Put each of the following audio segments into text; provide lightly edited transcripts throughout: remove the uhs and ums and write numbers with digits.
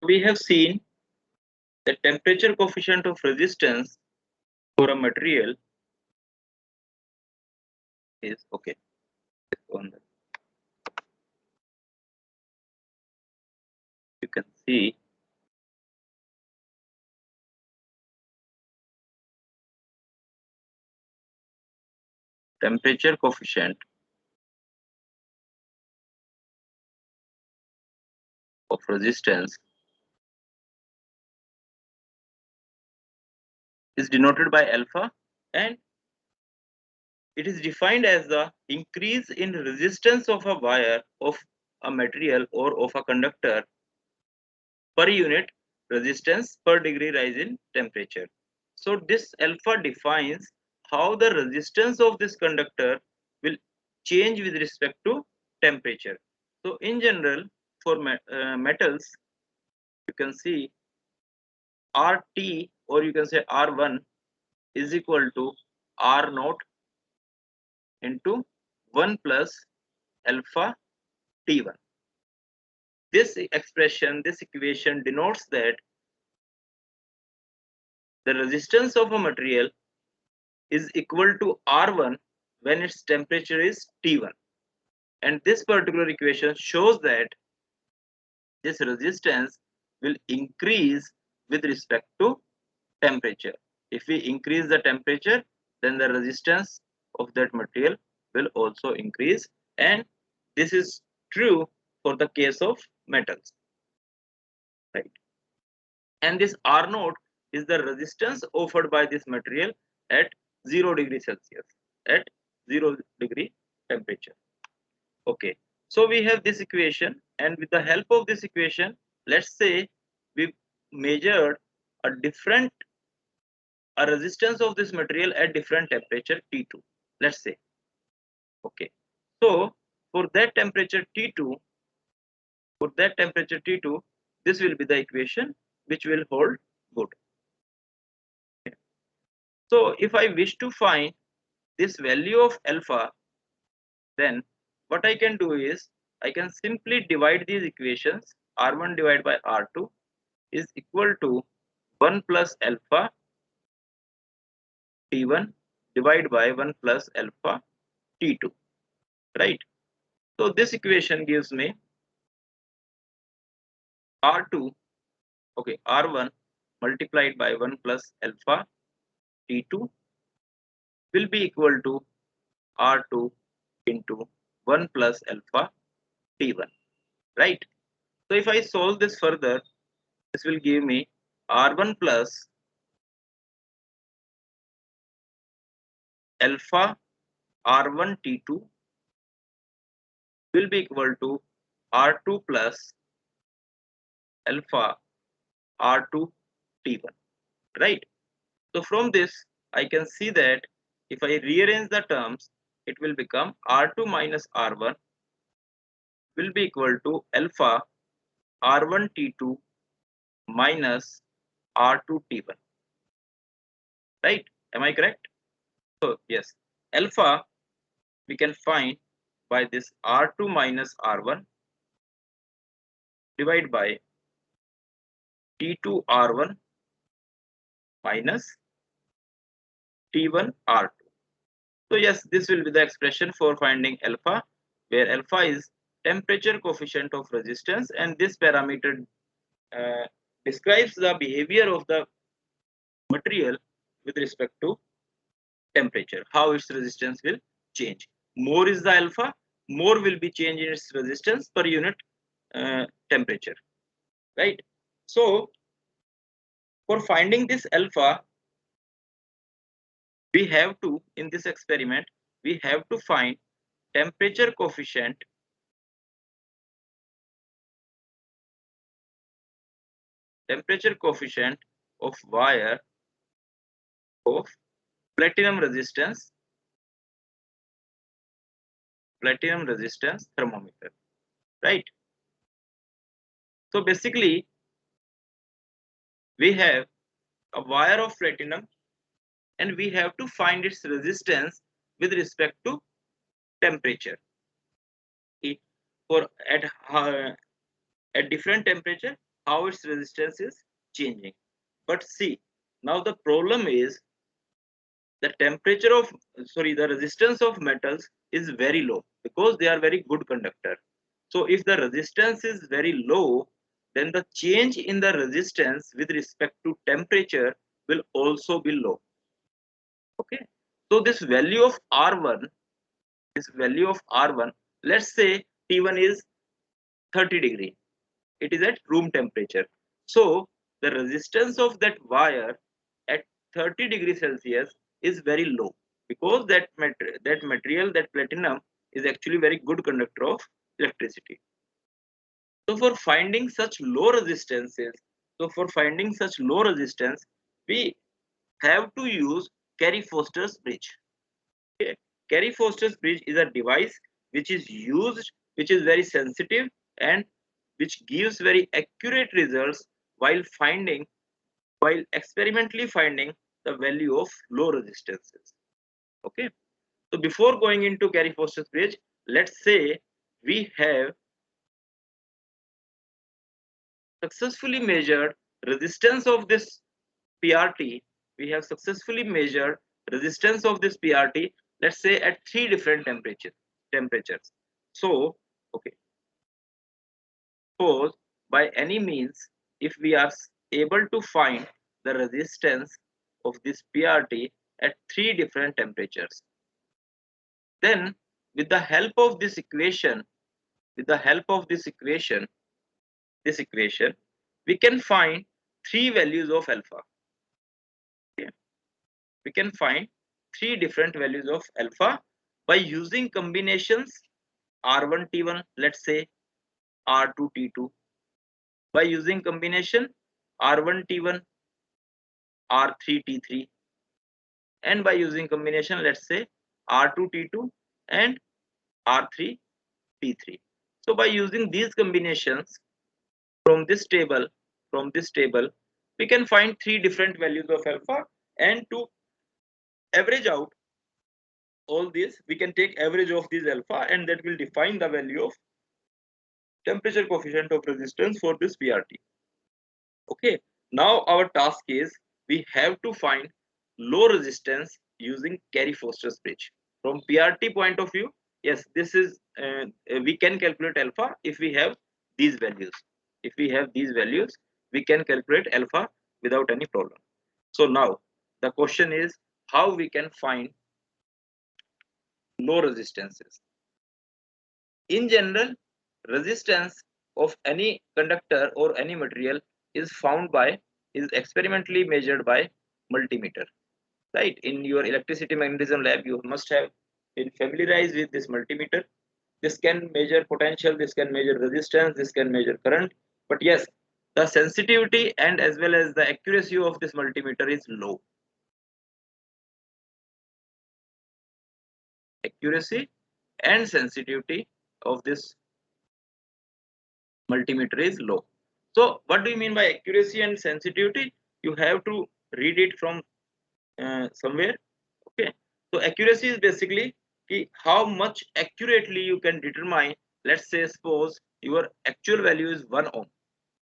We have seen the temperature coefficient of resistance for a material is okay. You can see temperature coefficient of resistance is denoted by alpha, and it is defined as the increase in resistance of a wire, of a material, or of a conductor per unit resistance per degree rise in temperature. So this alpha defines how the resistance of this conductor will change with respect to temperature. So in general, for metals, you can see RT, or you can say R1, is equal to R naught into 1 plus alpha T1. This expression, this equation denotes that the resistance of a material is equal to R1 when its temperature is T1. And this particular equation shows that this resistance will increase with respect to temperature. If we increase the temperature, then the resistance of that material will also increase, and this is true for the case of metals, right? And this R naught is the resistance offered by this material at 0 degree Celsius, at 0 degree temperature. Okay, so we have this equation, and with the help of this equation, let's say we measured a resistance of this material at different temperature T2, let's say. Okay, so for that temperature T2, this will be the equation which will hold good. So if I wish to find this value of alpha, then what I can do is I can simply divide these equations. R1 divided by R2 is equal to 1 plus alpha T1 divided by 1 plus alpha T2, right? So this equation gives me R2, okay, R1 multiplied by 1 plus alpha T2 will be equal to R2 into 1 plus alpha T1, right? So if I solve this further, this will give me R1 plus alpha R1 T2 will be equal to R2 plus alpha R2 T1, right? So from this, I can see that if I rearrange the terms, it will become R2 minus R1 will be equal to alpha R1 T2 minus R2 T1, right? Am I correct? So yes, alpha we can find by this R2 minus R1 divided by T2 R1 minus T1 R2. So yes, this will be the expression for finding alpha, where alpha is temperature coefficient of resistance, and this parameter describes the behavior of the material with respect to temperature, how its resistance will change. More is the alpha, more will be change in its resistance per unit temperature, right? So for finding this alpha, we have to, in this experiment, we have to find temperature coefficient of wire of platinum resistance thermometer, right? So basically we have a wire of platinum, and we have to find its resistance with respect to temperature. For at different temperature, how its resistance is changing. But see, now the problem is the temperature of, sorry, the resistance of metals is very low because they are very good conductor. So if the resistance is very low, then the change in the resistance with respect to temperature will also be low. Okay, so this value of R1, this value of R1, let's say T1 is 30 degree, it is at room temperature. So the resistance of that wire at 30 degrees Celsius is very low because that material, that platinum, is actually very good conductor of electricity. So for finding such low resistances, we have to use Carey-Foster's bridge. Okay. Carey-Foster's bridge is a device which is used, which is very sensitive and which gives very accurate results while experimentally finding the value of low resistances. Okay. So before going into Carey-Foster's bridge, let's say we have successfully measured resistance of this PRT. We have successfully measured resistance of this PRT, let's say at three different temperatures. So, okay, suppose by any means, if we are able to find the resistance of this PRT at three different temperatures, then with the help of this equation, this equation, we can find three values of alpha. Okay. We can find three different values of alpha by using combinations R1 T1, let's say R2 T2, by using combination R1 T1, R3 T3, and by using combination, let's say R2 T2 and R3 T3. So by using these combinations from this table, we can find three different values of alpha, and to average out all this, we can take average of these alpha, and that will define the value of temperature coefficient of resistance for this PRT. Okay, now our task is we have to find low resistance using Carey-Foster's bridge. From PRT point of view, yes, this is we can calculate alpha if we have these values. If we have these values, we can calculate alpha without any problem. So now the question is how we can find low resistances. In general, resistance of any conductor or any material is experimentally measured by multimeter. Right? In your electricity magnetism lab, you must have been familiarized with this multimeter. This can measure potential, this can measure resistance, this can measure current. But yes, the sensitivity and as well as the accuracy of this multimeter is low. Accuracy and sensitivity of this multimeter is low. So what do you mean by accuracy and sensitivity? You have to read it from somewhere. Okay. So accuracy is basically how much accurately you can determine. Let's say suppose your actual value is 1 ohm.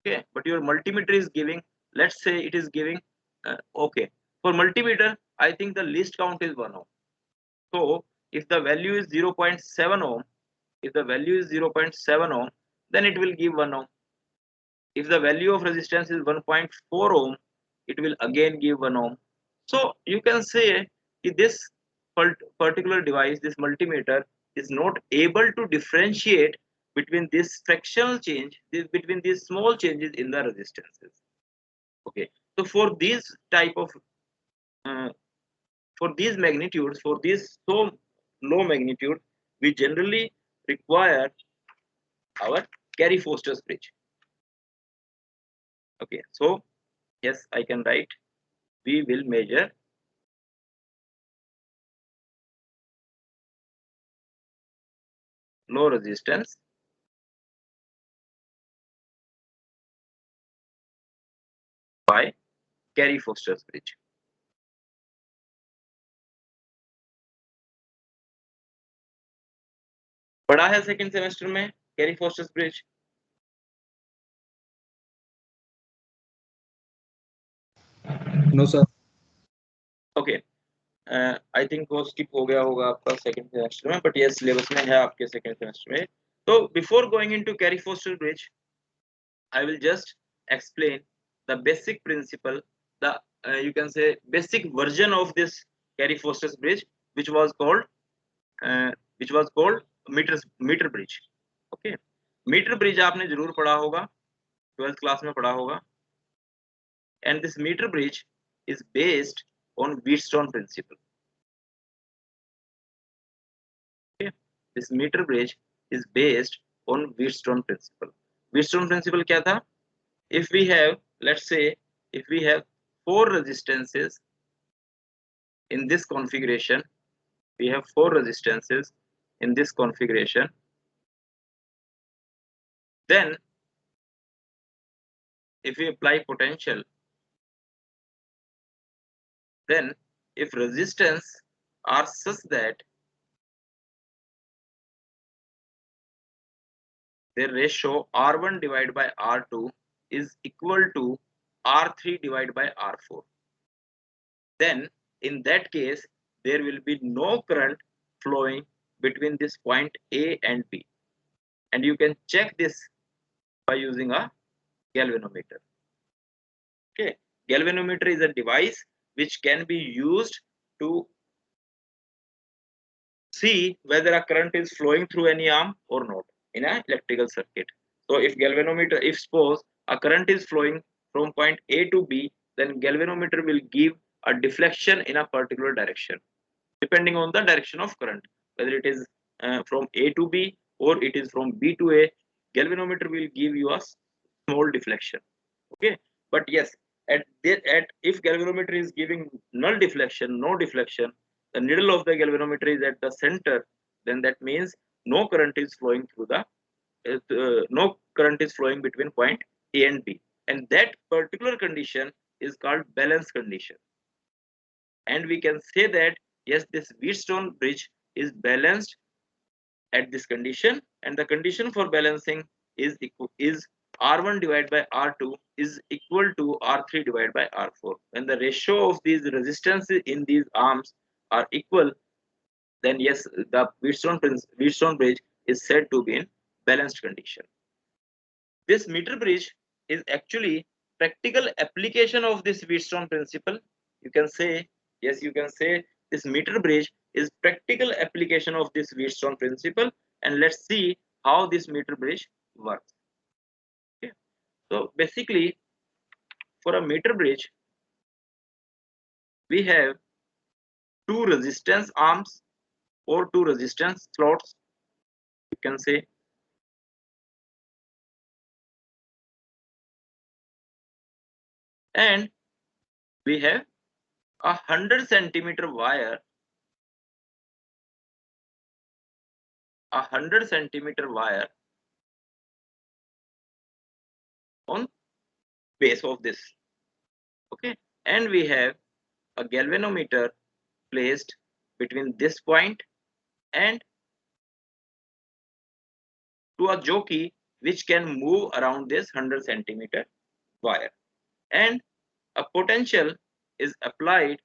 Okay, but your multimeter is giving. Let's say it is giving. Okay, for multimeter, I think the least count is 1 ohm. So if the value is 0.7 ohm, then it will give 1 ohm. If the value of resistance is 1.4 ohm, it will again give 1 ohm. So you can say this particular device, this multimeter, is not able to differentiate between this fractional change, between these small changes in the resistances. Okay, so for these type of uh, for these magnitudes, for these so low magnitude, we generally require our Carey-Foster's bridge. Okay, so yes, I can write. We will measure low resistance by Carey-Foster's bridge. पढ़ा है second semester में Carey Foster's bridge? No, sir. Okay, I think वो skip हो गया होगा आपका second semester में, but ये सिलेबस में है आपके सेकंड सेमेस्टर में. तो before going into Carey Foster bridge, I will just explain the basic principle, the you can say basic version of this Carey Foster's bridge, which was called uh, meter bridge. Okay, meter bridge आपने जरूर पढ़ा होगा, 12th class में पढ़ा होगा. And this meter bridge is based on Wheatstone principle. Okay, this meter bridge is based on Wheatstone principle. Wheatstone principle क्या था? If we have, let's say, if we have 4 resistances in this configuration, we have 4 resistances in this configuration, then if we apply potential, then if resistance are such that their ratio R1 divided by R2 is equal to R3 divided by R4, then in that case there will be no current flowing between this point A and B, and you can check this by using a galvanometer. Okay, galvanometer is a device which can be used to see whether a current is flowing through any arm or not in an electrical circuit. So if galvanometer, if suppose a current is flowing from point A to B, then galvanometer will give a deflection in a particular direction depending on the direction of current, whether it is from A to B or it is from B to A. Galvanometer will give you a small deflection. Okay, but yes, at if galvanometer is giving null deflection, no deflection, the needle of the galvanometer is at the center, then that means no current is flowing through the no current is flowing between point A and B, and that particular condition is called balance condition. And we can say that yes, this Wheatstone bridge is balanced at this condition, and the condition for balancing is R1 divided by R2 is equal to R3 divided by R4. When the ratio of these resistances in these arms are equal, then yes, the Wheatstone bridge is said to be in balanced condition. This meter bridge is actually practical application of this Wheatstone principle. You can say, yes, you can say this meter bridge is practical application of this Wheatstone principle, and let's see how this meter bridge works. Okay. So basically, for a meter bridge, we have 2 resistance arms or 2 resistance slots. You can say, and we have a 100 centimeter wire, a 100 centimeter wire on base of this. Okay, and we have a galvanometer placed between this point and to a jockey which can move around this 100 centimeter wire, and a potential is applied.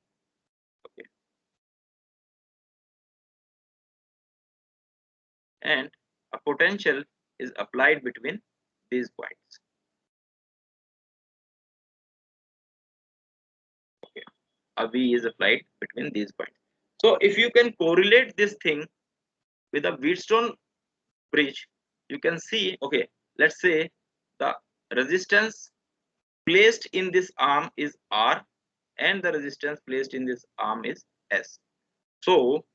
Okay, and a potential is applied between these points. Okay, a V is applied between these points. So if you can correlate this thing with a Wheatstone bridge, you can see, okay, let's say the resistance placed in this arm is R and the resistance placed in this arm is S. So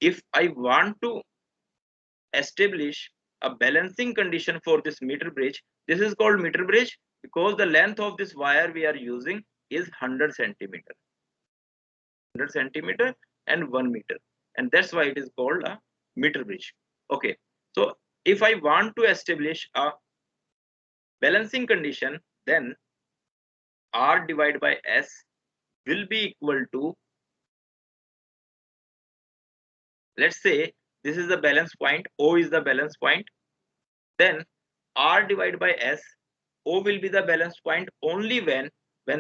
if I want to establish a balancing condition for this meter bridge, this is called meter bridge because the length of this wire we are using is 100 centimeter, 100 centimeter and 1 meter, and that's why it is called a meter bridge. Okay, so if I want to establish a balancing condition, then R divided by S will be equal to, let's say this is the balance point, O is the balance point, then R divided by S, O will be the balance point only when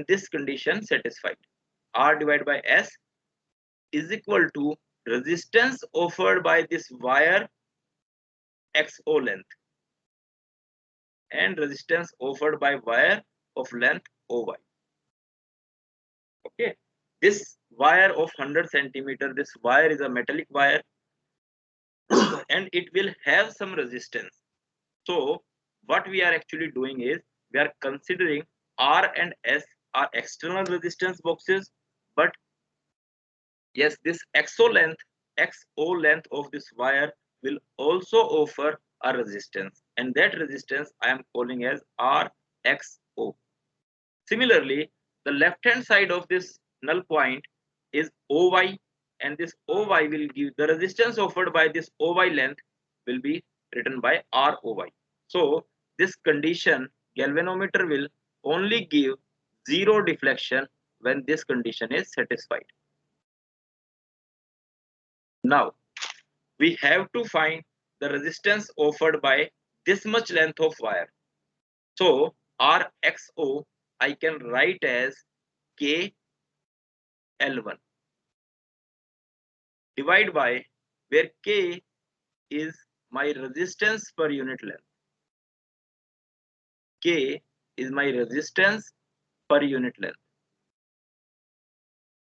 this condition satisfied. R divided by S is equal to resistance offered by this wire XO length and resistance offered by wire of length OY. Okay, this wire of 100 centimeter, this wire is a metallic wire and it will have some resistance. So what we are actually doing is we are considering R and S are external resistance boxes, but yes, this XO length of this wire will also offer a resistance, and that resistance I am calling as RXO. Similarly, the left hand side of this null point is OY, and this OY will give the resistance offered by this OY length will be written by ROY. So this condition, galvanometer will only give zero deflection when this condition is satisfied. Now we have to find the resistance offered by this much length of wire. So RXO I can write as K L1 divide by where K is my resistance per unit length. K is my resistance per unit length.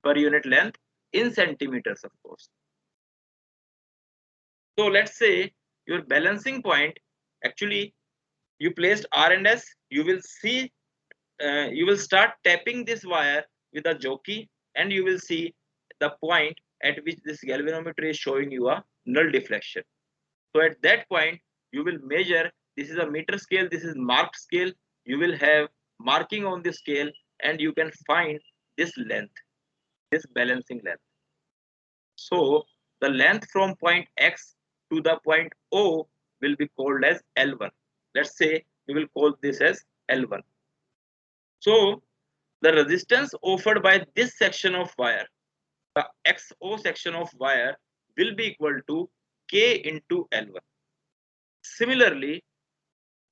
Per unit length in centimeters, of course. So let's say your balancing point, actually you placed R and S, you will see, you will start tapping this wire with a jockey and you will see the point at which this galvanometer is showing you a null deflection. So at that point, you will measure, this is a meter scale, this is marked scale, you will have marking on the scale and you can find this length, this balancing length. So the length from point X to the point O will be called as L1. Let's say we will call this as L1. So the resistance offered by this section of wire, the XO section of wire, will be equal to K into L1. Similarly,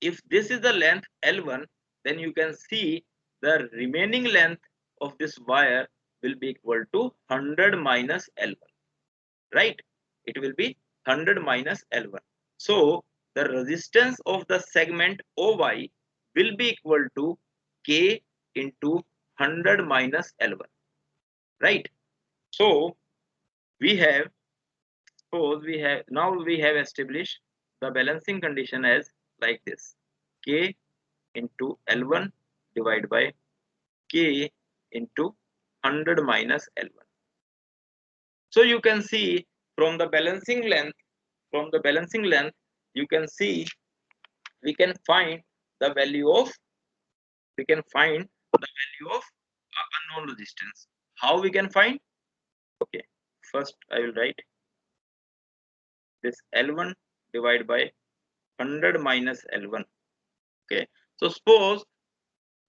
if this is the length L1, then you can see the remaining length of this wire will be equal to 100 minus L1, right? It will be 100 minus L1. So the resistance of the segment OY will be equal to K into 100 minus L1, right? So we have, suppose we have, now we have established the balancing condition as like this: K into L1 divided by K into 100 minus L1. So you can see from the balancing length, you can see we can find the value of unknown resistance. How we can find? Okay, first I will write this L1 divided by 100 minus L1. Okay, so suppose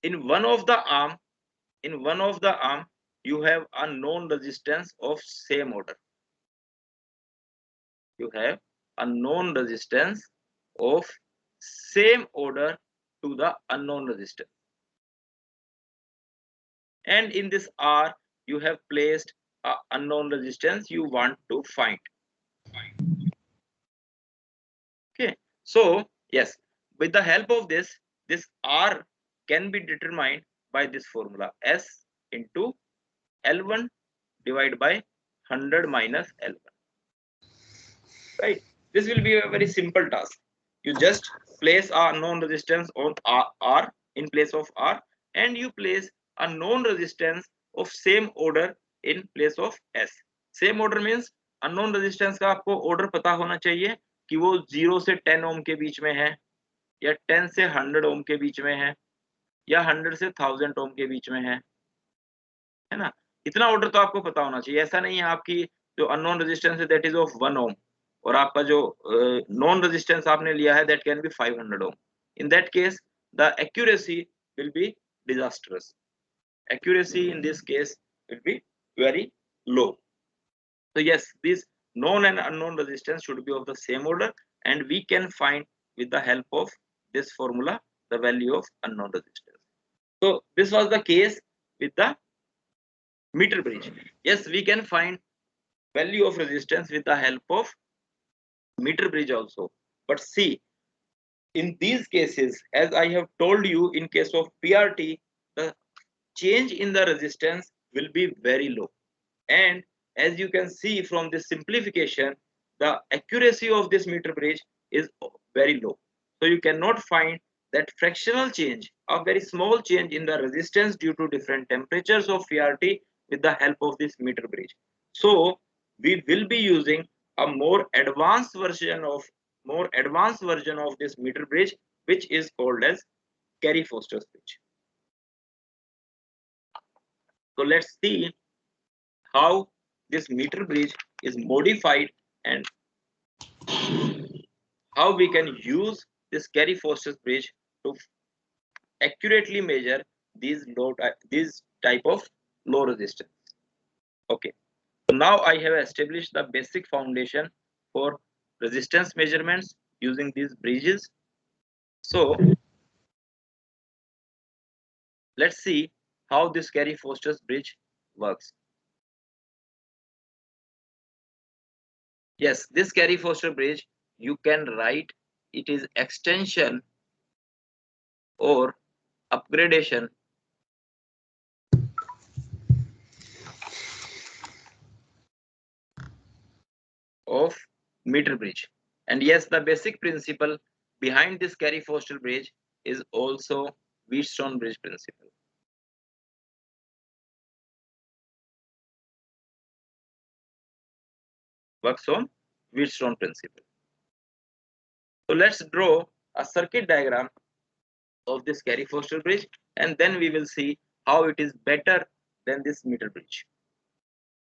in one of the arm, you have a known resistance of same order. You have a known resistance of same order to the unknown resistance. And in this R, you have placed a unknown resistance you want to find. Okay, so yes, with the help of this R can be determined by this formula: S into L1 divided by 100 minus L1. Right? This will be a very simple task. You just place a known resistance on R in place of R, and you place a known resistance of same order in place of S. Same order means unknown resistance का आपको order पता होना चाहिए कि वो 0 से 10 ओम के बीच में है, या 10 से 100 ओम के बीच में है, या 100 से 1000 ओम के बीच में है ना? इतना ऑर्डर तो आपको पता होना चाहिए. ऐसा नहीं है आपकी जो अननोन रेजिस्टेंस है दैट इज ऑफ 1 ओम और आपका जो नॉन रेजिस्टेंस आपने लिया है that can be 500 ohm. In that case the accuracy will be disastrous. Accuracy in this case will be very low. So yes, these known and unknown resistance should be of the same order, and we can find with the help of this formula the value of unknown resistance. So this was the case with the meter bridge. Yes, we can find value of resistance with the help of meter bridge also. But see, in these cases, as I have told you, in case of PRT, the change in the resistance will be very low. And as you can see from this simplification, the accuracy of this meter bridge is very low. So you cannot find that fractional change, a very small change in the resistance due to different temperatures of PRT with the help of this meter bridge. So we will be using a more advanced version of this meter bridge, which is called as Carey-Foster's bridge. So let's see how this meter bridge is modified and how we can use this Carey-Foster's bridge to accurately measure these type of low resistance. Okay, so now I have established the basic foundation for resistance measurements using these bridges. So let's see how this Carey-Foster's bridge works. Yes, this Carey-Foster bridge, you can write it is extension or upgradation of meter bridge. And yes, the basic principle behind this Carey-Foster bridge is also Wheatstone bridge principle. Works on Wheatstone principle. So let's draw a circuit diagram of this Carey-Foster bridge, and then we will see how it is better than this meter bridge.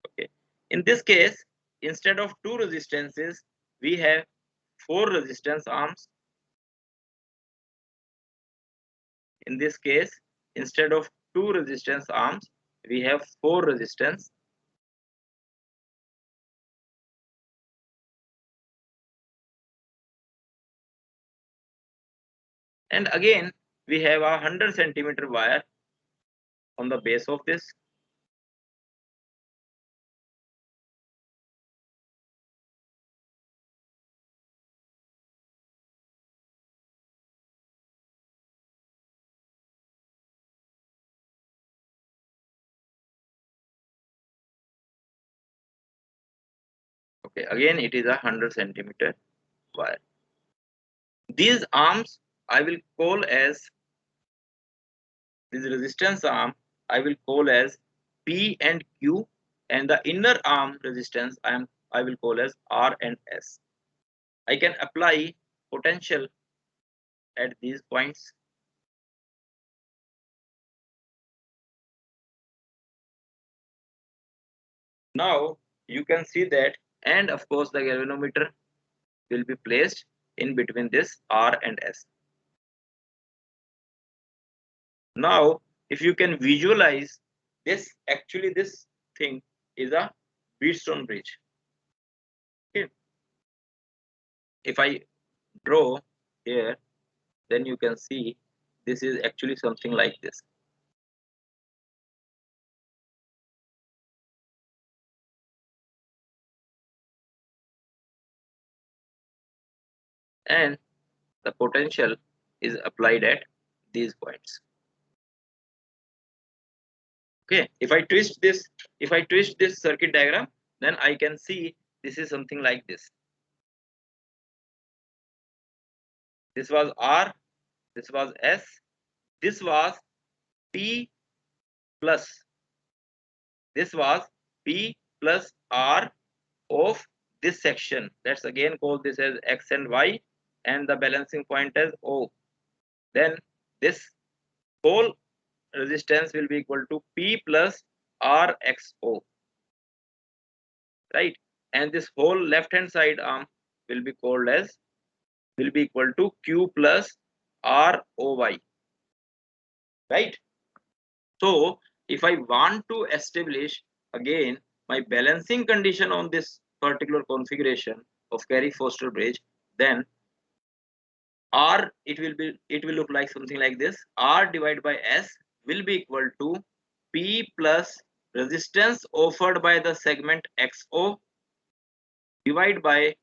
Okay. In this case, instead of two resistances, we have four resistance arms. In this case, instead of two resistance arms, we have four resistance. And again, we have a 100 centimeter wire on the base of this. Okay, again, it is a 100 centimeter wire. These arms I will call as this resistance arm I will call as P and Q, and the inner arm resistance I will call as R and S. I can apply potential at these points. Now you can see that, and of course the galvanometer will be placed in between this R and S. Now, if you can visualize this, actually this thing is a Wheatstone bridge. Okay. If I draw here, then you can see this is actually something like this. And the potential is applied at these points. Okay, if I twist this circuit diagram, then I can see this is something like this. This was R, this was S, this was P plus, this was P plus R of this section. Let's again call this as X and Y, and the balancing point as O. Then this whole resistance will be equal to P plus RXO, right? And this whole left hand side arm will be called as will be equal to Q plus ROY, right? So if I want to establish again my balancing condition on this particular configuration of Carey-Foster bridge, then R it will look like something like this. R divided by S will be equal to P plus resistance offered by the segment XO divided by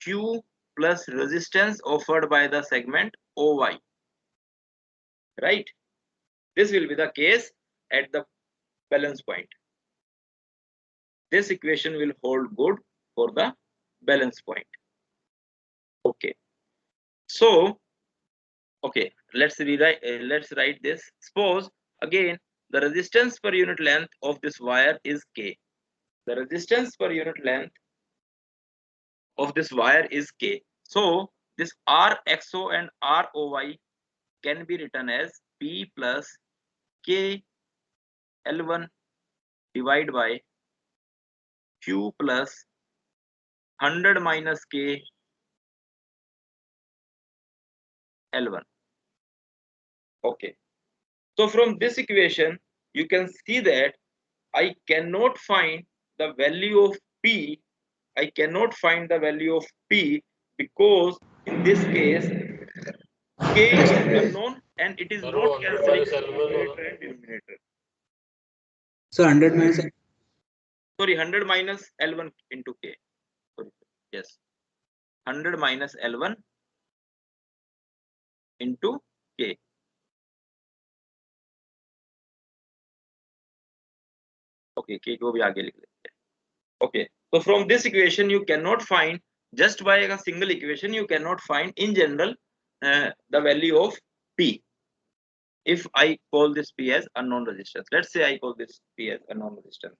Q plus resistance offered by the segment OY. Right? This will be the case at the balance point. This equation will hold good for the balance point. Okay. So, okay, let's write this. Suppose again the resistance per unit length of this wire is K. The resistance per unit length of this wire is K. So this RXO and ROY can be written as P plus K L1 divided by Q plus 100 minus K L1. Okay. So from this equation, you can see that I cannot find the value of P. I cannot find the value of P because in this case, K is unknown and it is not cancelling numerator and denominator. So 100 minus Sorry, 100 minus L1 into K. Sorry, yes. 100 minus L1 into K. Okay, K को भी आगे लिख लेते हैं. Okay, so from this equation you cannot find, just by a single equation you cannot find in general the value of P. If I call this P as unknown resistance, let's say I call this P as unknown resistance.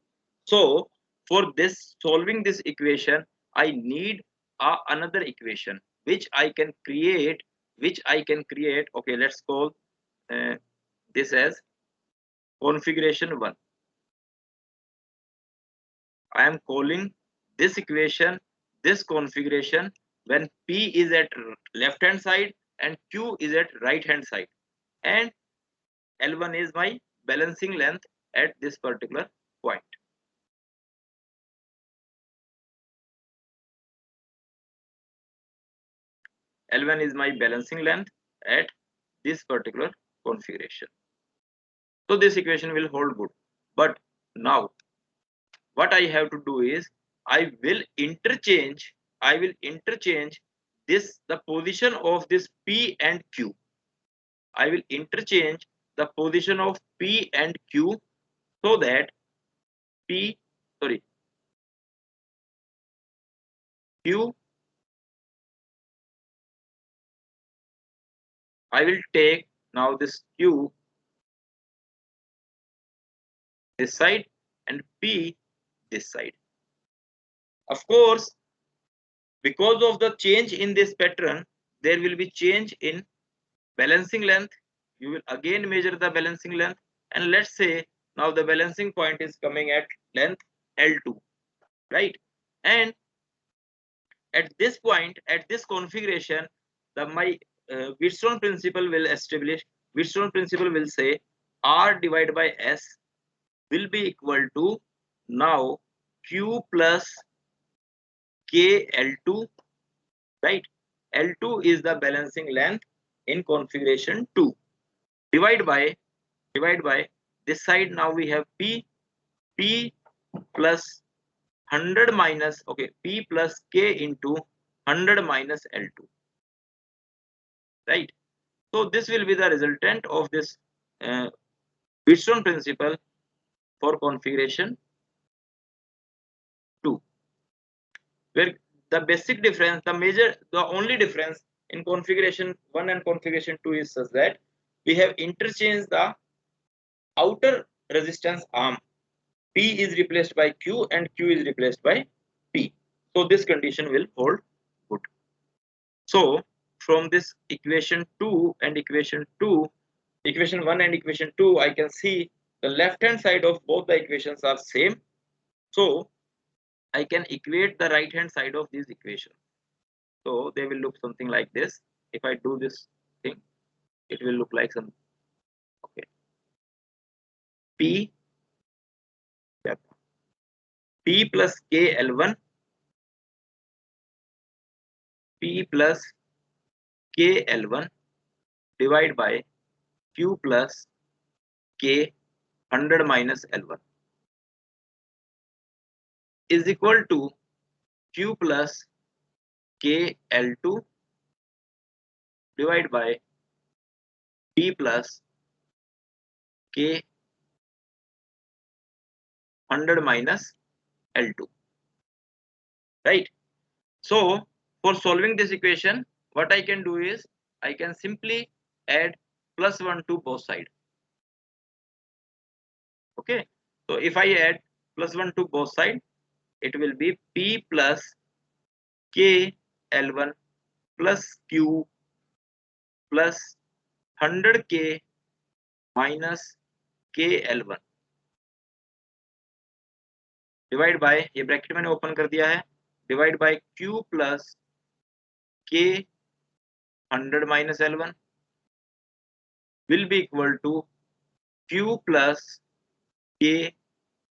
So for this solving this equation, I need another equation which I can create. Okay, let's call this as configuration 1. I am calling this equation, this configuration, when P is at left hand side and Q is at right hand side, and L1 is my balancing length at this particular point. L1 is my balancing length at this particular configuration. So this equation will hold good. But now what I have to do is I will interchange this, the position of this P and Q. I will interchange the position of P and Q so that Q, I will take now this Q this side and P this side. Of course, because of the change in this pattern, there will be change in balancing length. You will again measure the balancing length, and let's say now the balancing point is coming at length L2, right? And at this point, at this configuration, my Redstone principle will establish. Redstone principle will say R divided by S will be equal to now Q plus K L2, right? L2 is the balancing length in configuration 2. Divide by this side. Now we have P plus 100 minus, okay, P plus K into 100 minus L2, right? So this will be the resultant of this Redstone principle for configuration 2, where the basic difference, the only difference in configuration 1 and configuration 2 is such that we have interchanged the outer resistance arm. P is replaced by Q and Q is replaced by P. So this condition will hold good. So from this equation 2 and equation 1 and equation 2, I can see the left hand side of both the equations are same. So I can equate the right hand side of these equations. So they will look something like this. If I do this thing, it will look like some, okay, P plus K L1, P plus K L1 divided by Q plus K 100 minus L1. is equal to Q plus K L2 divided by P plus K 100 minus L2, right? So for solving this equation, what I can do is I can simply add +1 to both sides. Okay, so if I add +1 to both sides, it will be P plus K L1 plus Q plus 100K minus K L1 divide by, ये bracket मैंने open कर दिया है, divide by Q plus K 100 minus L1 will be equal to Q plus K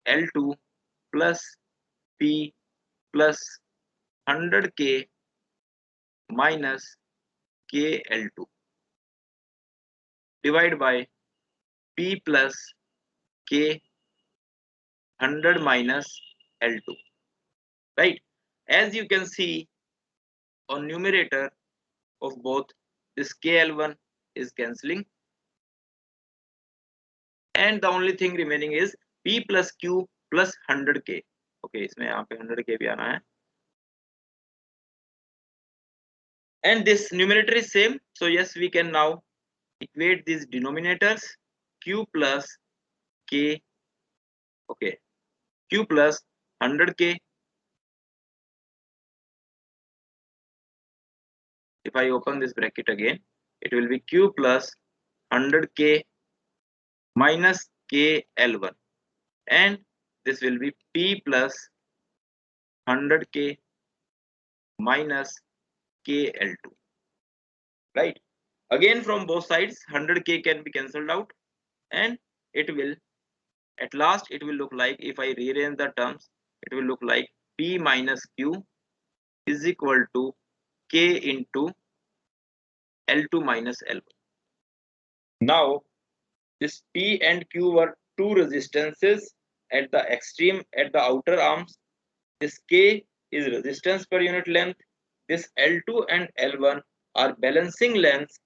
L2 plus P plus 100K minus K L2 divided by P plus K 100 minus L2, right? As you can see on numerator of both, this KL1 is cancelling and the only thing remaining is P plus Q plus 100K. Okay, इसमें यहाँ पे 100K भी आना है. And this numerator is same, so yes, we can now equate these denominators. Q plus K, okay, Q plus 100K. If I open this bracket again, it will be Q plus 100K minus KL1 and this will be P plus 100K minus KL2, right? Again from both sides 100K can be cancelled out and it will, at last it will look like, if I rearrange the terms, it will look like P minus Q is equal to K into L2 minus L1. Now this P and Q were two resistances at the extreme, at the outer arms. This K is resistance per unit length. This L2 and L1 are balancing lengths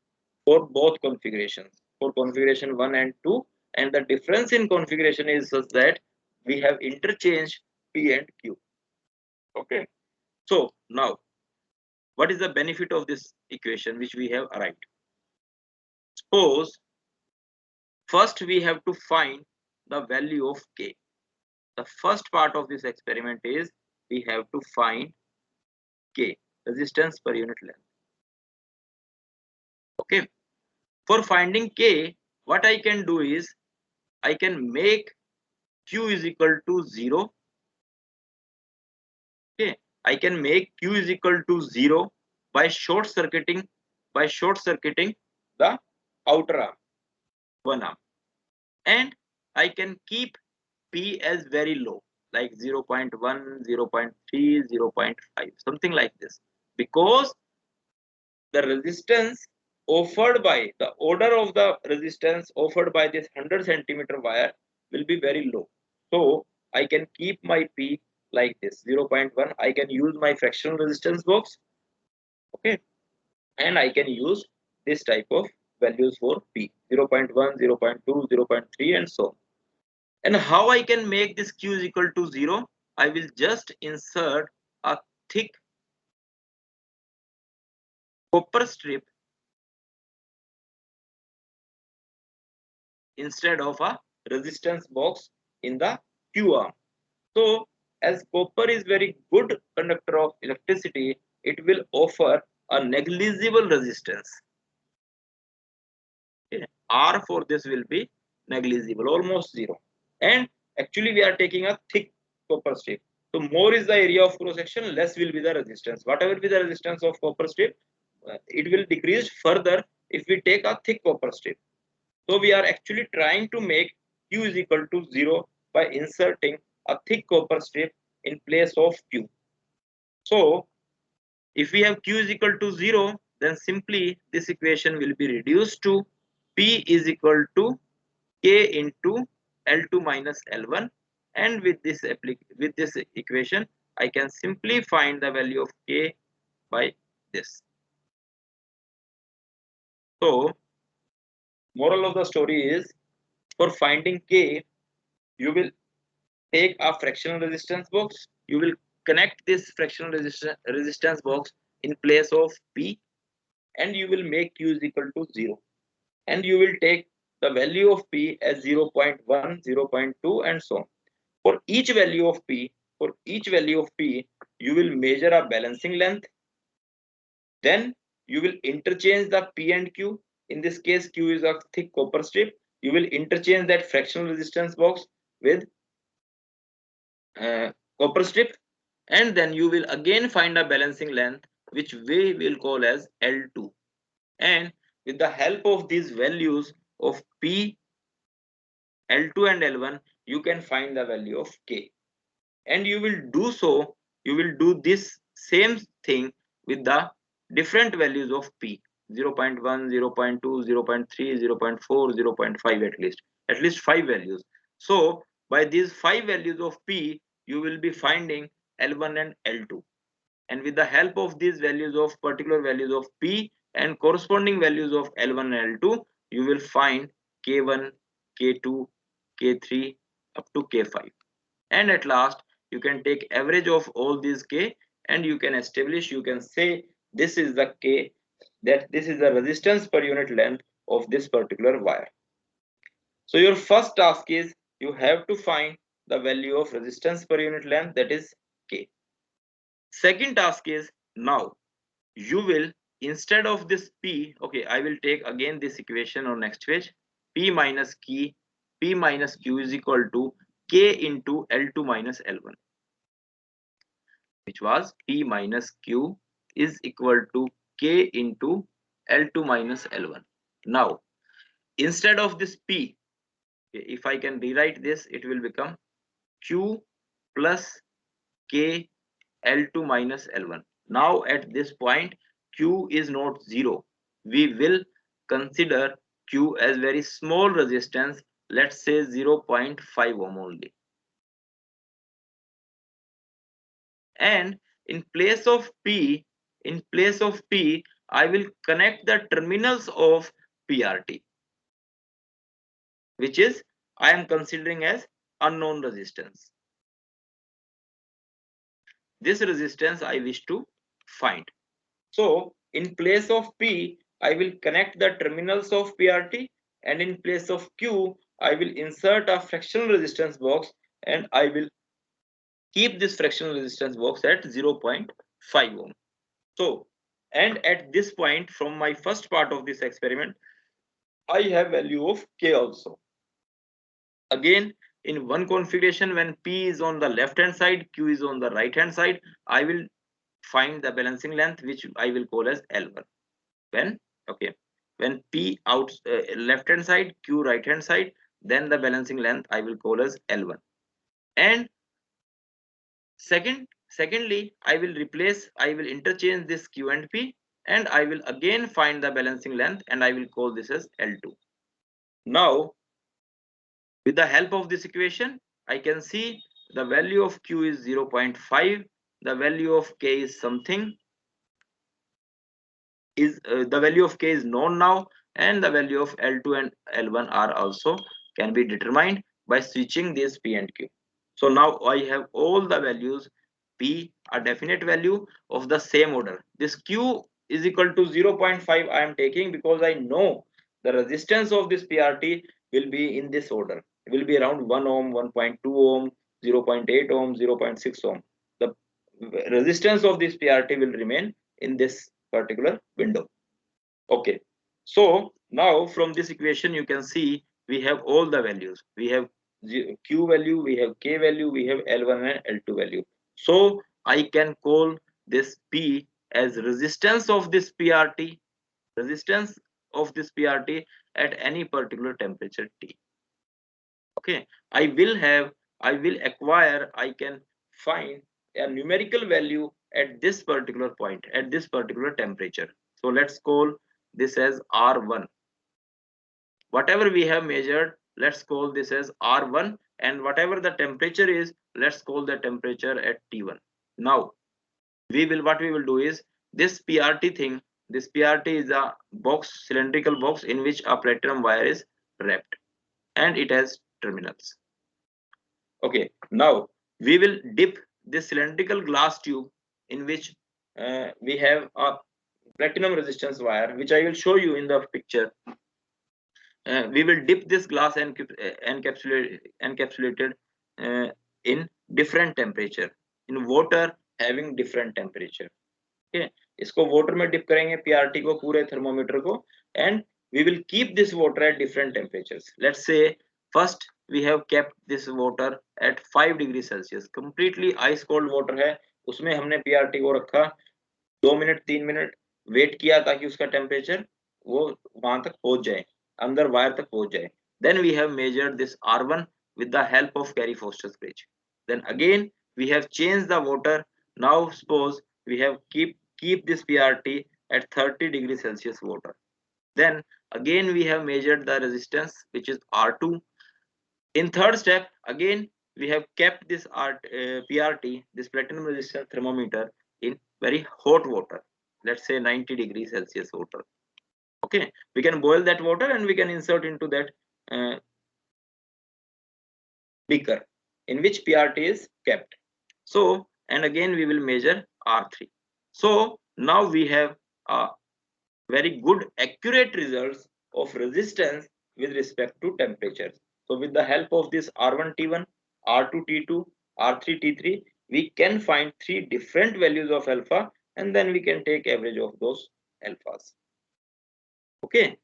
for both configurations, for configuration 1 and 2, and the difference in configuration is such that we have interchanged P and Q. Okay, so now what is the benefit of this equation which we have arrived? Suppose first we have to find the value of K. The first part of this experiment is we have to find K, resistance per unit length. Okay, for finding K, what I can do is I can make Q is equal to 0. Okay, I can make Q is equal to 0 by short circuiting the outer arm, one arm, and I can keep P as very low, like 0.1, 0.3, 0.5, something like this, because the resistance offered by, the order of the resistance offered by this 100 centimeter wire will be very low. So I can keep my P like this, 0.1. I can use my fractional resistance box, okay, and I can use this type of values for P, 0.1, 0.2, 0.3 and so on. And how I can make this Q is equal to 0? I will just insert a thick copper strip instead of a resistance box in the Q arm. So as copper is very good conductor of electricity, it will offer a negligible resistance. Okay. R for this will be negligible, almost zero. And actually we are taking a thick copper strip. So more is the area of cross section, less will be the resistance. Whatever be the resistance of copper strip, it will decrease further if we take a thick copper strip. So we are actually trying to make Q is equal to 0 by inserting a thick copper strip in place of Q. So if we have Q is equal to 0, then simply this equation will be reduced to P is equal to K into L2 minus L1 and with this equation I can simply find the value of K by this. So moral of the story is, for finding K, you will take a fractional resistance box, you will connect this fractional resistance box in place of P, and you will make Q is equal to 0, and you will take the value of P as 0 0.1, 0 0.2 and so on. For each value of P, you will measure a balancing length. Then you will interchange the P and Q. In this case, Q is a thick copper strip. You will interchange that fractional resistance box with copper strip, and then you will again find a balancing length, which we will call as L2. And with the help of these values of P, L2 and L1, you can find the value of K. And you will do this same thing with the different values of P: 0 0.1, 0 0.2, 0 0.3, 0 0.4, 0 0.5, at least 5 values. So by these 5 values of P, you will be finding L1 and L2, and with the help of these values of particular values of P and corresponding values of L1 and L2, you will find K1, K2, K3 up to K5. And at last you can take average of all these K, and you can say this is the K, that this is the resistance per unit length of this particular wire. So your first task is, you have to find the value of resistance per unit length, that is K. Second task is, now you will, instead of this P, okay, I will take again this equation on next page. P minus Q is equal to K into L2 minus L1, which was P minus Q is equal to K into L2 minus L1. Now instead of this P, if I can rewrite this, it will become Q plus K L2 minus L1. Now at this point, Q is not 0. We will consider Q as very small resistance, let's say 0.5 ohm only. And in place of P, I will connect the terminals of PRT, which is I am considering as unknown resistance. This resistance I wish to find. So in place of P, I will connect the terminals of PRT, and in place of Q, I will insert a fractional resistance box, and I will keep this fractional resistance box at 0.5 ohm. So, and at this point, from my first part of this experiment, I have value of K also. Again, in one configuration, when P is on the left hand side, Q is on the right hand side, I will find the balancing length, which I will call as L1. When P out left hand side, Q right hand side, then the balancing length I will call as L1. And secondly, I will interchange this Q and P, and I will again find the balancing length, and I will call this as L2. Now with the help of this equation, I can see the value of Q is 0.5, the value of K is something, the value of K is known now, and the value of L2 and L1 are also can be determined by switching this P and Q. So now I have all the values. P, a definite value of the same order. This Q is equal to 0.5 I am taking because I know the resistance of this PRT will be in this order. It will be around 1 ohm, 1.2 ohm, 0.8 ohm, 0.6 ohm. The resistance of this PRT will remain in this particular window. Okay, so now from this equation you can see we have all the values. We have Q value, we have K value, we have L1 and L2 value. So I can call this P as resistance of this PRT at any particular temperature T. Okay, I can find a numerical value at this particular point, at this particular temperature. So let's call this as R1. Whatever we have measured let's call this as R1, and whatever the temperature is, let's call the temperature at T1. Now what we will do is this PRT thing. This PRT is a box, cylindrical box in which a platinum wire is wrapped, and it has terminals. Okay, now we will dip this cylindrical glass tube in which we have a platinum resistance wire, which I will show you in the picture. We will dip this glass and encapsulated uh, in different temperature, in water having different temperature. Okay, इसको water में dip करेंगे PRT को, पूरे thermometer को, and we will keep this water at different temperatures. Let's say first we have kept this water at 5 degrees Celsius. Completely ice cold water है, उसमें हमने PRT को रखा 2 मिनट 3 मिनट वेट किया ताकि उसका टेम्परेचर वो वहां तक पहुंच जाए, अंदर वायर तक पहुंच जाए. Then we have measured this R1 with the help of Carey-Foster's bridge. Then again we have changed the water. Now suppose we have keep this PRT at 30 degrees Celsius water. Then again we have measured the resistance, which is R2. In third step, again we have kept this PRT, this platinum resistant thermometer, in very hot water. Let's say 90 degrees Celsius water. Okay, we can boil that water and we can insert into that beaker in which PRT is kept. So, and again we will measure R3. So now we have a very good accurate results of resistance with respect to temperatures. So with the help of this R1 T1, R2 T2, R3 T3, we can find 3 different values of alpha, and then we can take average of those alphas. Okay,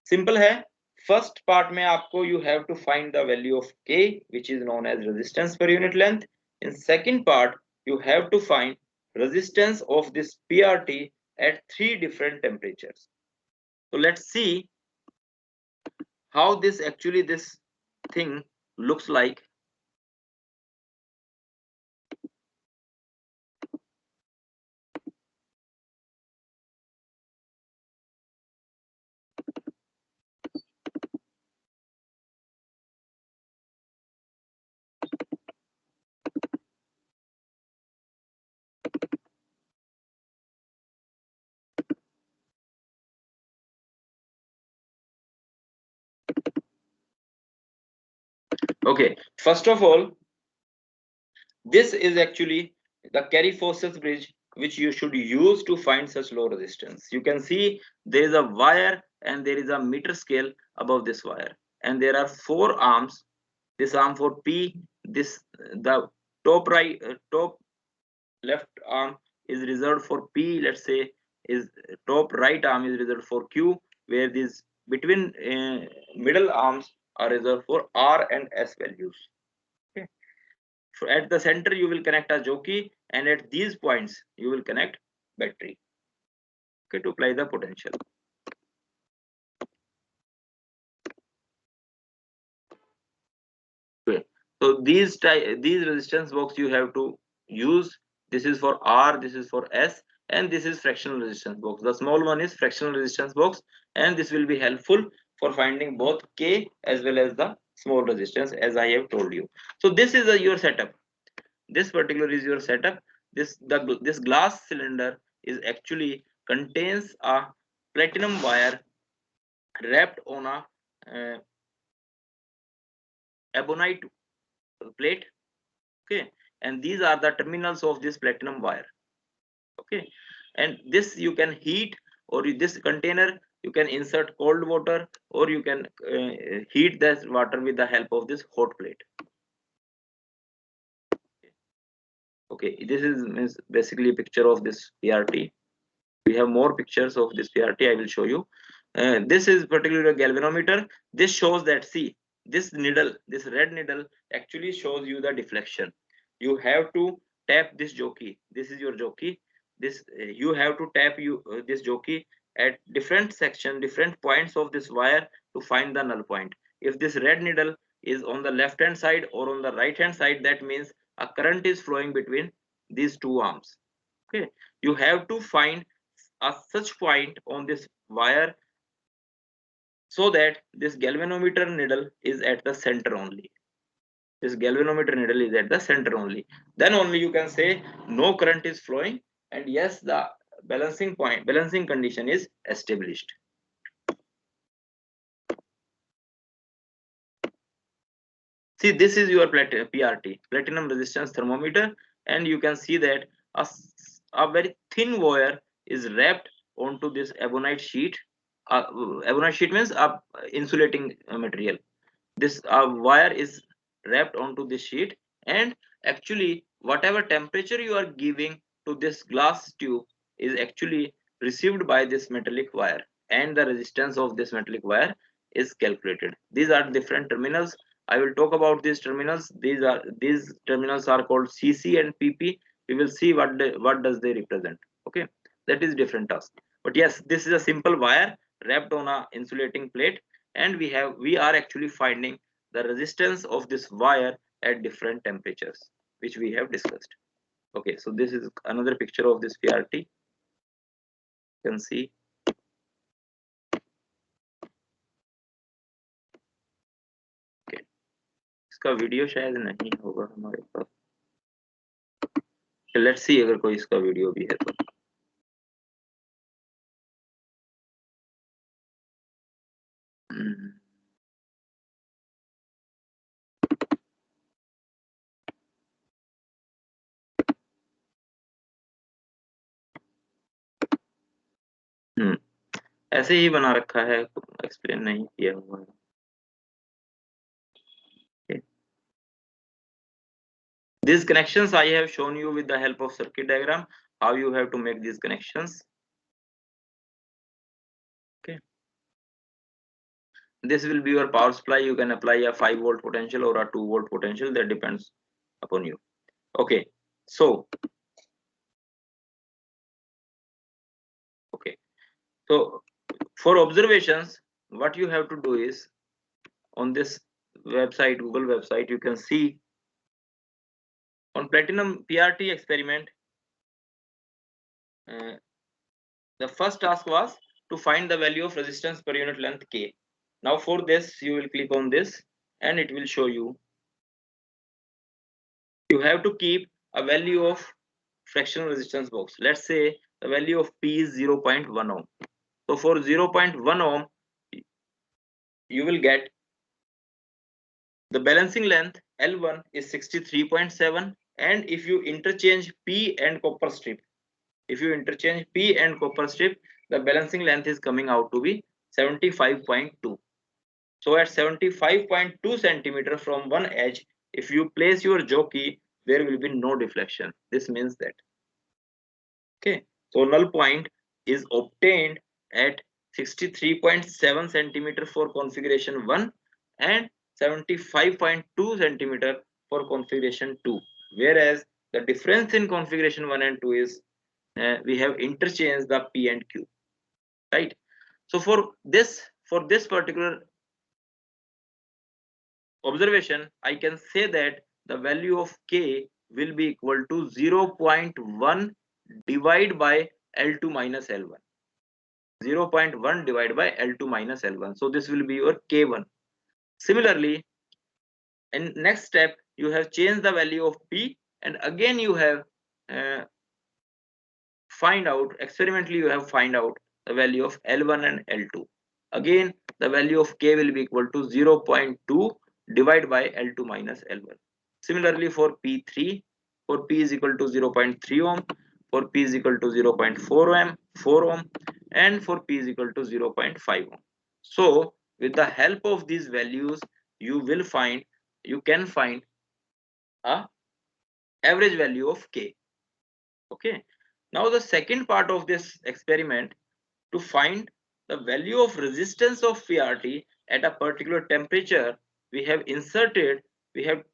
simple है. First part में आपको you have to find the value of K, which is known as resistance per unit length. In second part, you have to find resistance of this PRT at 3 different temperatures. So let's see how this thing looks like. Okay, first of all, this is actually the Carey-Foster's bridge which you should use to find such low resistance. You can see there is a wire and there is a meter scale above this wire, and there are 4 arms. This arm for P, the top left arm is reserved for P, let's say, is top right arm is reserved for Q, where these between middle arms are reserved for R and S values. Okay. So at the center you will connect a jockey, and at these points you will connect battery, okay, to apply the potential. Okay. So these resistance box you have to use. This is for R, this is for S, and this is fractional resistance box. The small one is fractional resistance box, and this will be helpful for finding both K as well as the small resistance, as I have told you. So this is your setup. This particular is your setup. This glass cylinder is actually contains a platinum wire wrapped on a ebonite plate. Okay, and these are the terminals of this platinum wire. Okay, and this you can heat, or this container you can insert cold water, or you can heat this water with the help of this hot plate. Okay, this is basically a picture of this PRT. We have more pictures of this PRT. I will show you. This is particularly a galvanometer. This shows that, see, this needle, this red needle actually shows you the deflection. You have to tap this jockey. This is your jockey. This you have to tap this jockey at different section, different points of this wire to find the null point. If this red needle is on the left hand side or on the right hand side, that means a current is flowing between these 2 arms. Okay, you have to find a such point on this wire so that this galvanometer needle is at the center only. This galvanometer needle is at the center only. Then only you can say no current is flowing, and yes, the balancing condition is established. See, this is your PRT, platinum resistance thermometer, and you can see that a very thin wire is wrapped onto this ebonite sheet. Ebonite sheet means a insulating material. This wire is wrapped onto this sheet, and actually whatever temperature you are giving to this glass tube is actually received by this metallic wire, and the resistance of this metallic wire is calculated. These are different terminals. I will talk about these terminals. These terminals are called CC and PP. We will see what does they represent. Okay, that is different task. But yes, this is a simple wire wrapped on a insulating plate, and we are actually finding the resistance of this wire at different temperatures, which we have discussed. Okay, so this is another picture of this PRT. You can see. Okay, इसका video शायद नहीं होगा हमारे पास. Let's see अगर कोई इसका video भी है तो. ऐसे ही बना रखा है, एक्सप्लेन नहीं किया हुआ है. These connections I have shown you with the help of circuit diagram, how you have to make these connections. Okay. This will be your power supply. You can apply a 5-volt potential or a 2-volt potential, that depends upon you. Okay, so for observations, what you have to do is, on this website, Google website, you can see on platinum PRT experiment, the first task was to find the value of resistance per unit length K. Now for this, you will click on this and it will show you. You have to keep a value of fractional resistance box. Let's say the value of P is 0.1 ohm. So for 0.1 ohm, you will get the balancing length L1 is 63.7, and if you interchange P and copper strip, the balancing length is coming out to be 75.2. So at 75.2 centimeter from one edge, if you place your jockey, there will be no deflection. This means that, okay, so null point is obtained at 63.7 centimeter for configuration 1 and 75.2 centimeter for configuration 2, whereas the difference in configuration 1 and 2 is we have interchanged the P and Q, right? So for this particular observation, I can say that the value of K will be equal to 0.1 divided by L2 minus L1. 0.1 divided by L2 minus L1. So this will be your K1. Similarly, in next step, you have changed the value of P, and again you have experimentally you have find out the value of L1 and L2. Again, the value of K will be equal to 0.2 divided by L2 minus L1. Similarly for P3, for P is equal to 0.3 ohm, for P is equal to 0.4 ohm, and for P is equal to 0.5 ohm. So with the help of these values, you can find a average value of K. Okay. Now the second part of this experiment, to find the value of resistance of PRT at a particular temperature, we have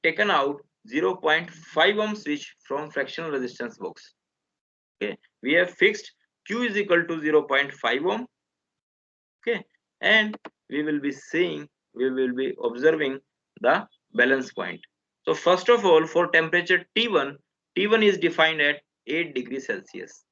taken out 0.5 ohm switch from fractional resistance box. Okay, we have fixed Q is equal to 0.5 ohm. Okay, and we will be observing the balance point. So first of all, for temperature T1 is defined at 8 degrees Celsius.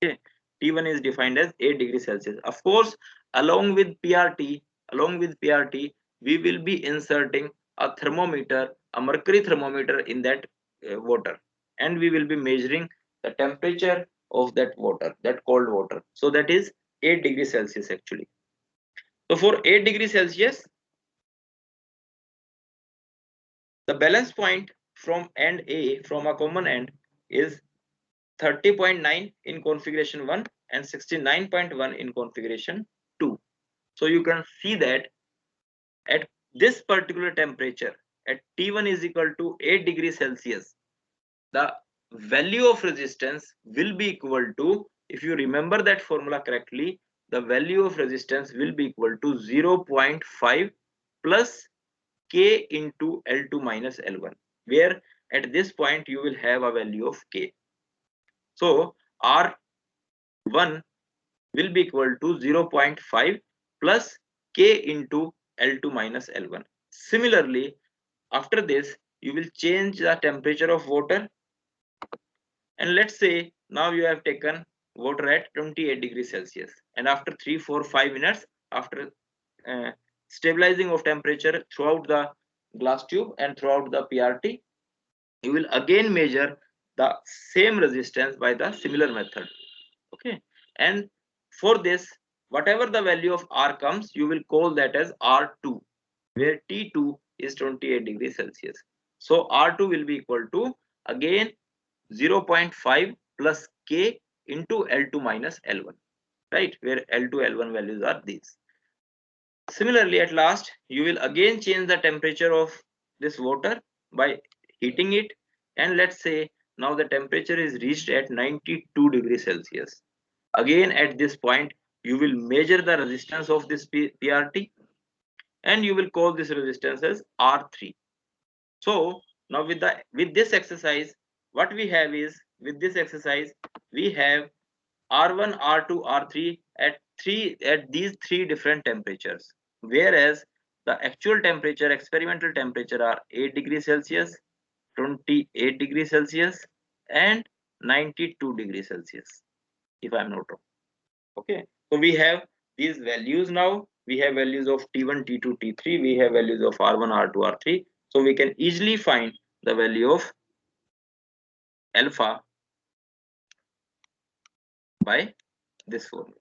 Okay, T1 is defined as 8 degrees Celsius. Of course, along with PRT, along with PRT, we will be inserting a thermometer, a mercury thermometer in that water, and we will be measuring the temperature of that water, that cold water. So that is 8 degrees Celsius actually. So for 8 degrees Celsius, the balance point from end A, from a common end, is 30.9 in configuration 1 and 69.1 in configuration 2. So you can see that at this particular temperature, at T1 is equal to 8 degrees Celsius, the value of resistance will be equal to, if you remember that formula correctly, the value of resistance will be equal to 0.5 plus K into L2 minus L1, where at this point you will have a value of K. So R1 will be equal to 0.5 plus K into L2 minus L1. Similarly, after this, you will change the temperature of water, and let's say now you have taken water at 28 degrees Celsius, and after 3, 4, 5 minutes, after uh, stabilizing of temperature throughout the glass tube and throughout the PRT, you will again measure the same resistance by the similar method. Okay, and for this, whatever the value of R comes, you will call that as R2, where T2 is 28 degrees Celsius. So R2 will be equal to again 0.5 plus K into L2 minus L1, right, where L2 L1 values are these. Similarly, at last, you will again change the temperature of this water by heating it, and let's say now the temperature is reached at 92 degrees Celsius. Again, at this point, you will measure the resistance of this PRT, and you will call this resistance as R3. So now with this exercise, what we have is, with this exercise we have R1, R2, R3 at these three different temperatures, whereas the actual temperature, experimental temperature, are 8 degrees Celsius, 28 degrees Celsius, and 92 degrees Celsius, if I'm not wrong. Okay, so we have these values now. We have values of T1, T2, T3. We have values of R1, R2, R3. So we can easily find the value of alpha by this formula,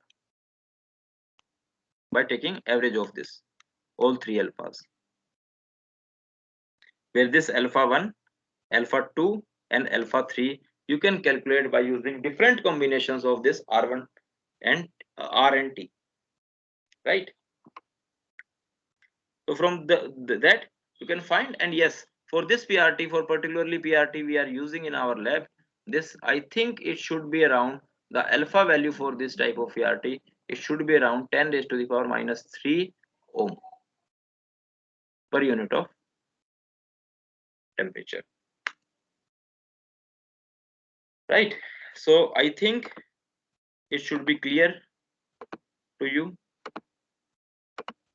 by taking average of this all three alphas, where this alpha 1, alpha 2, and alpha 3 you can calculate by using different combinations of this R1 and R and T, right? So from that you can find, and yes, for this PRT, for particularly PRT we are using in our lab, this I think it should be around, the alpha value for this type of PRT, it should be around 10 raised to the power minus 3 ohm per unit of temperature, right? So I think it should be clear to you.